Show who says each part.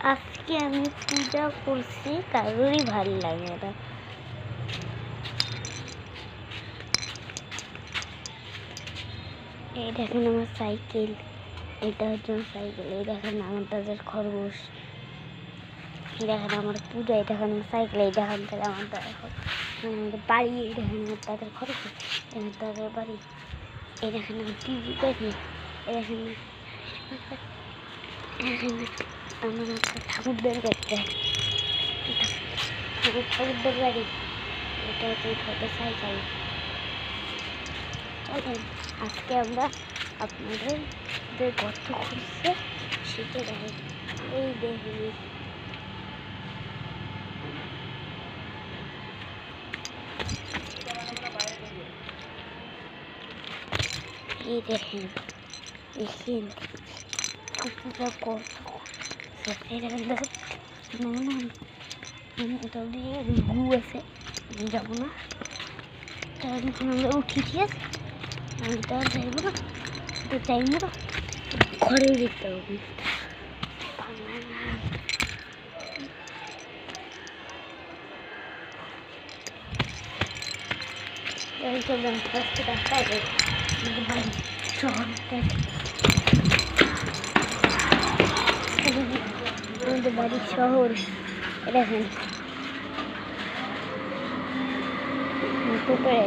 Speaker 1: আজকে আমি পূজা করছি, কারোরই ভালো লাগে না। এই দেখেন আমার সাইকেল, এটা হচ্ছে আমার সাইকেল। এই দেখেন আমার দাদার খরগোশ, এই দেখেন আমার পূজা, এই দেখেন আমার সাইকেল, এই দেখেন তাহলে আমার দাদার আমাদের বাড়ি, এই দেখেন আমার দাদার খরগোশ, আমার দাদার বাড়ি। এই দেখেন আমার টিভি দেখি, এই দেখেন আমার একটা ঠাকুরদের করতে আমার ঠাকুরদের বাড়ি। এটা হচ্ছে সাইকেল। চলেন আজকে আমরা আপনাদের যে গর্ত খুঁজছে সেটা দেখেন। এই দেখেন এই দেখেন দেখেন পুরো গর্ত খুঁজছে। এই দেখেন দেখেন এটা দিয়ে গু আছে, আমি যাবো না, এখন আমরা উঠি, ঠিক আছে? আমি তো আর যাইব না, তো চাইব না, ঘরেও দেখতে হবে। আমাদের বাড়ির শহর দেখেন পুকুরে